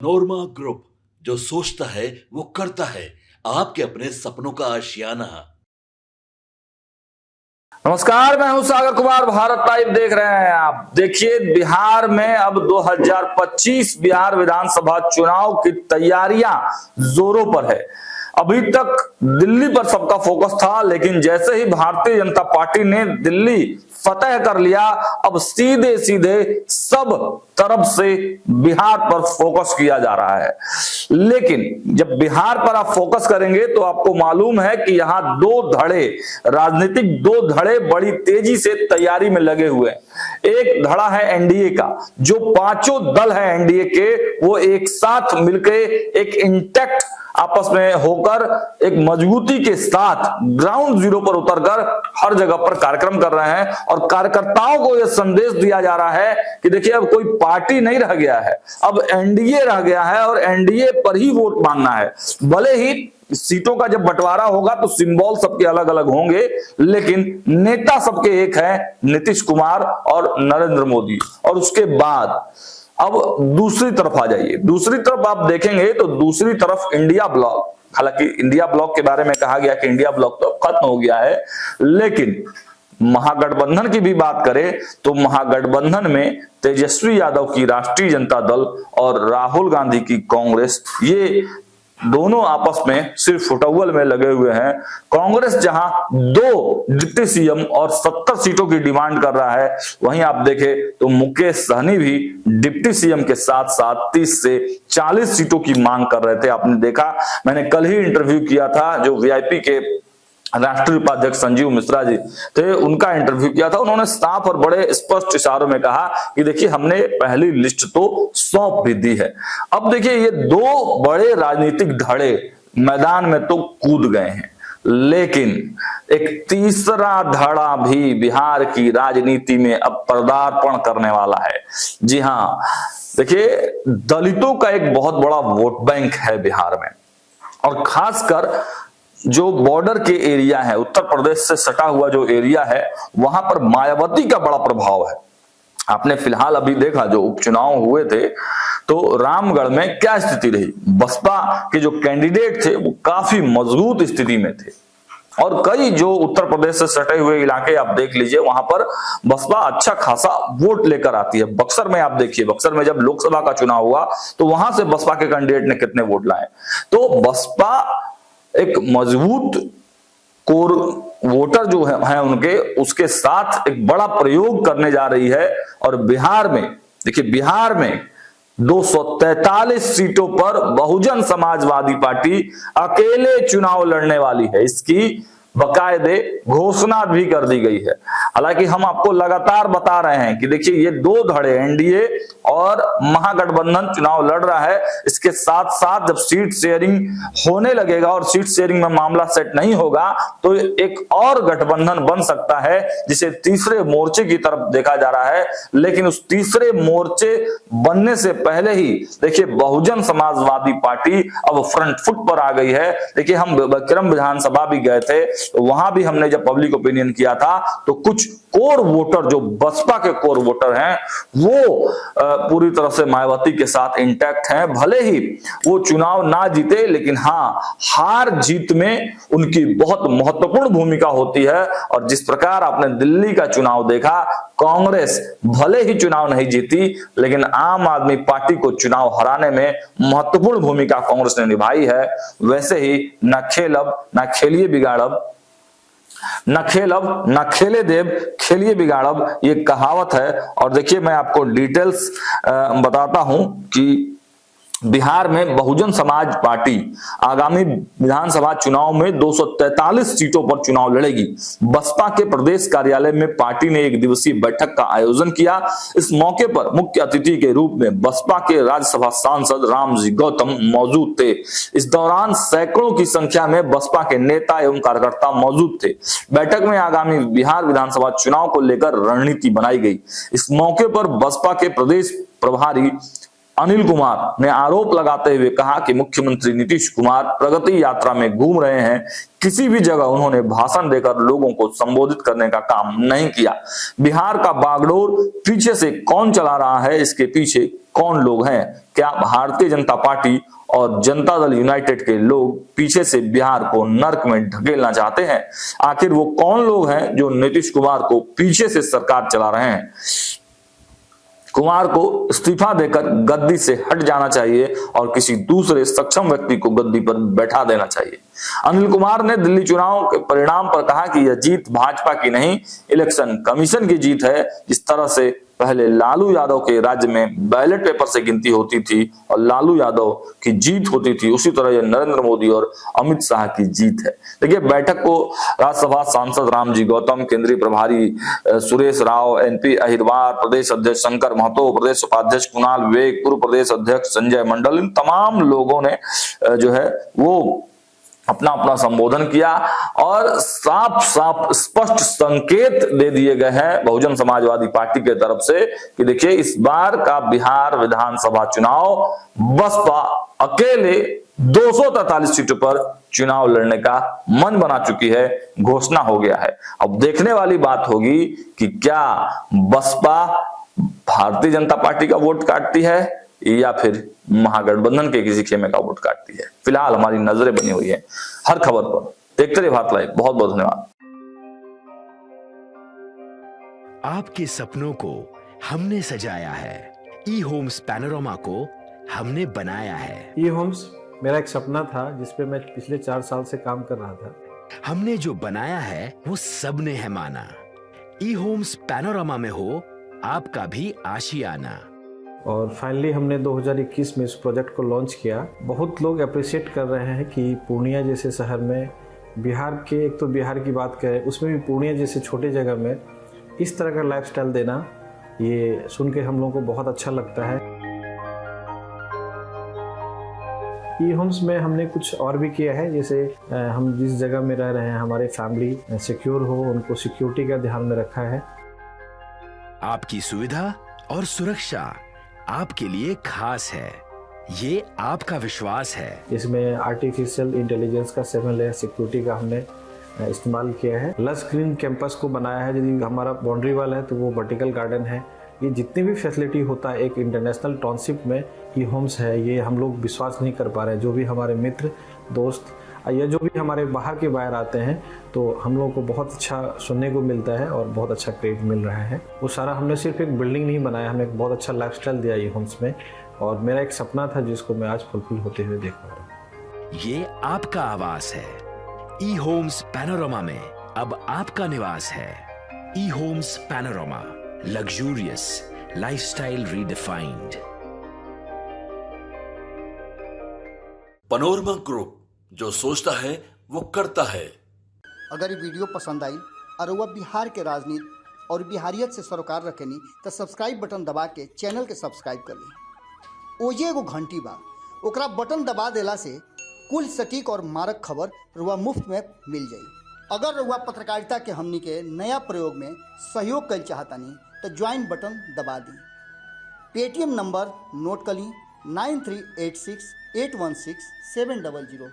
नोरमा group, जो सोचता है वो करता है। आपके अपने सपनों का आशियाना। नमस्कार, मैं हूं सागर कुमार। भारत लाइव देख रहे हैं आप। देखिए, बिहार में अब 2025 बिहार विधानसभा चुनाव की तैयारियां जोरों पर है। अभी तक दिल्ली पर सबका फोकस था, लेकिन जैसे ही भारतीय जनता पार्टी ने दिल्ली फतह कर लिया, अब सीधे सीधे सब तरफ से बिहार पर फोकस किया जा रहा है। लेकिन जब बिहार पर आप फोकस करेंगे तो आपको मालूम है कि यहां राजनीतिक दो धड़े बड़ी तेजी से तैयारी में लगे हुए हैं। एक धड़ा है एनडीए का, जो पांचों दल है एनडीए के, वो एक साथ मिलकर एक इंटैक्ट आपस में होकर एक मजबूती के साथ ग्राउंड जीरो पर उतरकर हर जगह पर कार्यक्रम कर रहे हैं। और कार्यकर्ताओं को यह संदेश दिया जा रहा है कि देखिए, अब कोई पार्टी नहीं रह गया है, अब एनडीए रह गया है और एनडीए पर ही वोट मांगना है। भले ही सीटों का जब बंटवारा होगा तो सिंबल सबके अलग अलग होंगे, लेकिन नेता सबके एक है, नीतीश कुमार और नरेंद्र मोदी। और उसके बाद अब दूसरी तरफ आ जाइए। दूसरी तरफ आप देखेंगे तो दूसरी तरफ इंडिया ब्लॉक, हालांकि इंडिया ब्लॉक के बारे में कहा गया कि इंडिया ब्लॉक तो खत्म हो गया है, लेकिन महागठबंधन की भी बात करें तो महागठबंधन में तेजस्वी यादव की राष्ट्रीय जनता दल और राहुल गांधी की कांग्रेस, ये दोनों आपस में सिर्फ फुटबॉल में लगे हुए हैं। कांग्रेस जहां 2 डिप्टी सीएम और 70 सीटों की डिमांड कर रहा है, वहीं आप देखें तो मुकेश सहनी भी डिप्टी सीएम के साथ साथ 30 से 40 सीटों की मांग कर रहे थे। आपने देखा, मैंने कल ही इंटरव्यू किया था, जो वीआईपी के राष्ट्रीय उपाध्यक्ष संजीव मिश्रा जी थे, उनका इंटरव्यू किया था। उन्होंने साफ और बड़े स्पष्ट इशारों में कहा कि देखिए, हमने पहली लिस्ट तो सौंप भी दी है। अब देखिए, ये 2 बड़े राजनीतिक धड़े मैदान में तो कूद गए हैं, लेकिन एक तीसरा धड़ा भी बिहार की राजनीति में अब पदार्पण करने वाला है। जी हां, देखिए, दलितों का एक बहुत बड़ा वोट बैंक है बिहार में, और खासकर जो बॉर्डर के एरिया है, उत्तर प्रदेश से सटा हुआ जो एरिया है, वहां पर मायावती का बड़ा प्रभाव है। आपने फिलहाल अभी देखा, जो उपचुनाव हुए थे तो रामगढ़ में क्या स्थिति रही। बसपा के जो कैंडिडेट थे वो काफी मजबूत स्थिति में थे, और कई जो उत्तर प्रदेश से सटे हुए इलाके आप देख लीजिए, वहां पर बसपा अच्छा खासा वोट लेकर आती है। बक्सर में आप देखिए, बक्सर में जब लोकसभा का चुनाव हुआ तो वहां से बसपा के कैंडिडेट ने कितने वोट लाए। तो बसपा एक मजबूत कोर वोटर जो है उनके, उसके साथ एक बड़ा प्रयोग करने जा रही है। और बिहार में देखिए, बिहार में 243 सीटों पर बहुजन समाजवादी पार्टी अकेले चुनाव लड़ने वाली है। इसकी बकायदे घोषणा भी कर दी गई है। हालांकि हम आपको लगातार बता रहे हैं कि देखिए, ये 2 धड़े एनडीए और महागठबंधन चुनाव लड़ रहा है। इसके साथ साथ जब सीट शेयरिंग होने लगेगा और सीट शेयरिंग में मामला सेट नहीं होगा तो एक और गठबंधन बन सकता है, जिसे तीसरे मोर्चे की तरफ देखा जा रहा है। लेकिन उस तीसरे मोर्चे बनने से पहले ही देखिए, बहुजन समाजवादी पार्टी अब फ्रंट फुट पर आ गई है। देखिए, हम विक्रम विधानसभा भी गए थे, तो वहां भी हमने जब पब्लिक ओपिनियन किया था तो कुछ कोर वोटर, जो बसपा के कोर वोटर हैं, वो पूरी तरह से मायावती के साथ इंटैक्ट हैं। भले ही वो चुनाव ना जीते, लेकिन हाँ, हार जीत में उनकी बहुत महत्वपूर्ण भूमिका होती है। और जिस प्रकार आपने दिल्ली का चुनाव देखा, कांग्रेस भले ही चुनाव नहीं जीती, लेकिन आम आदमी पार्टी को चुनाव हराने में महत्वपूर्ण भूमिका कांग्रेस ने निभाई है। वैसे ही न खेलब न खेलिए बिगाड़ब, न खेलब न खेले देव, खेलिए बिगाड़ब, ये कहावत है। और देखिए, मैं आपको डिटेल्स बताता हूं कि बिहार में बहुजन समाज पार्टी आगामी विधानसभा चुनाव में 243 सीटों पर चुनाव लड़ेगी। बसपा के प्रदेश कार्यालय में पार्टी ने एक दिवसीय बैठक का आयोजन किया। इस मौके पर मुख्य अतिथि के रूप में बसपा के राज्यसभा सांसद रामजी गौतम मौजूद थे। इस दौरान सैकड़ों की संख्या में बसपा के नेता एवं कार्यकर्ता मौजूद थे। बैठक में आगामी बिहार विधानसभा चुनाव को लेकर रणनीति बनाई गई। इस मौके पर बसपा के प्रदेश प्रभारी अनिल कुमार ने आरोप लगाते हुए कहा कि मुख्यमंत्री नीतीश कुमार प्रगति यात्रा में घूम रहे हैं। किसी भी जगह उन्होंने भाषण देकर लोगों को संबोधित करने का काम नहीं किया। बिहार का बागडोर पीछे से कौन चला रहा है, इसके पीछे कौन लोग हैं? क्या भारतीय जनता पार्टी और जनता दल यूनाइटेड के लोग पीछे से बिहार को नर्क में ढकेलना चाहते हैं? आखिर वो कौन लोग हैं जो नीतीश कुमार को पीछे से सरकार चला रहे हैं? कुमार को इस्तीफा देकर गद्दी से हट जाना चाहिए और किसी दूसरे सक्षम व्यक्ति को गद्दी पर बैठा देना चाहिए। अनिल कुमार ने दिल्ली चुनाव के परिणाम पर कहा कि यह जीत भाजपा की नहीं, इलेक्शन कमीशन की जीत है। जिस तरह से पहले लालू यादव के राज्य में बैलेट पेपर से गिनती होती थी और लालू यादव की जीत होती थी, उसी तरह यह नरेंद्र मोदी और अमित शाह की जीत है। देखिए, बैठक को राज्यसभा सांसद रामजी गौतम, केंद्रीय प्रभारी सुरेश राव, एनपी अहिरवार, प्रदेश अध्यक्ष शंकर महतो, प्रदेश उपाध्यक्ष कुणाल विवेक, पूर्व प्रदेश अध्यक्ष संजय मंडल, इन तमाम लोगों ने जो है वो अपना अपना संबोधन किया और साफ साफ स्पष्ट संकेत दे दिए गए हैं बहुजन समाजवादी पार्टी के तरफ से कि देखिए, इस बार का बिहार विधानसभा चुनाव बसपा अकेले 243 सीटों पर चुनाव लड़ने का मन बना चुकी है, घोषणा हो गया है। अब देखने वाली बात होगी कि क्या बसपा भारतीय जनता पार्टी का वोट काटती है या फिर महागठबंधन के किसी खेमे का वोट काटती है। फिलहाल हमारी नजरें बनी हुई है हर खबर पर। देखते रहिए भारत लाइव। बहुत बहुत धन्यवाद। आपके सपनों को हमने सजाया है, ई होम्स पैनोरमा को हमने बनाया है। ई होम्स मेरा एक सपना था जिसपे मैं पिछले 4 साल से काम कर रहा था। हमने जो बनाया है वो सबने है माना। ई होम्स पैनोरमा में हो आपका भी आशियाना। और फाइनली हमने 2021 में इस प्रोजेक्ट को लॉन्च किया। बहुत लोग अप्रिशिएट कर रहे हैं कि पूर्णिया जैसे शहर में, बिहार के, एक तो बिहार की बात करें उसमें भी पूर्णिया जैसे छोटे जगह में इस तरह का लाइफस्टाइल देना, ये सुन के हम लोगों को बहुत अच्छा लगता है। ई होम्स में हमने कुछ और भी किया है, जैसे हम जिस जगह में रह रहे हैं हमारे फैमिली सिक्योर हो, उनको सिक्योरिटी का ध्यान में रखा है। आपकी सुविधा और सुरक्षा आपके लिए खास है, ये आपका विश्वास है। इसमें आर्टिफिशियल इंटेलिजेंस का 7 लेयर सिक्योरिटी का हमने इस्तेमाल किया है। लस ग्रीन कैंपस को बनाया है। यदि हमारा बाउंड्री वाल है तो वो वर्टिकल गार्डन है। ये जितनी भी फैसिलिटी होता है एक इंटरनेशनल टाउनशिप में ई होम्स है, ये हम लोग विश्वास नहीं कर पा रहे हैं। जो भी हमारे मित्र दोस्त या जो भी हमारे बाहर के बाहर आते हैं तो हम लोगों को बहुत अच्छा सुनने को मिलता है और बहुत अच्छा क्रेडिट मिल रहा है। वो सारा हमने सिर्फ एक बिल्डिंग नहीं बनाया, हमने एक बहुत अच्छा लाइफस्टाइल दिया ई होम्स में, और मेरा एक सपना था जिसको मैं आज फुलफिल होते हुए देख पा रहा हूँ। ये आपका आवास है। ई होम्स पैनोरमा में अब आपका निवास है। E homes panorama, luxurious lifestyle redefined. Panorama group, जो सोचता है वो करता है। अगर ये वीडियो पसंद आई और वह बिहार के राजनीति और बिहारियत से सरोकार रखेनी तो सब्सक्राइब बटन दबा के चैनल के सब्सक्राइब कर ली। ओजे एगो घंटी बा, ओकरा बटन दबा देला से कुल सटीक और मारक खबर रुआ मुफ्त में मिल जाई। अगर रुआ पत्रकारिता के हमनी के नया प्रयोग में सहयोग कर चाहतानी तो ज्वाइन बटन दबा दी। पेटीएम नंबर नोट कर ली 9386816700।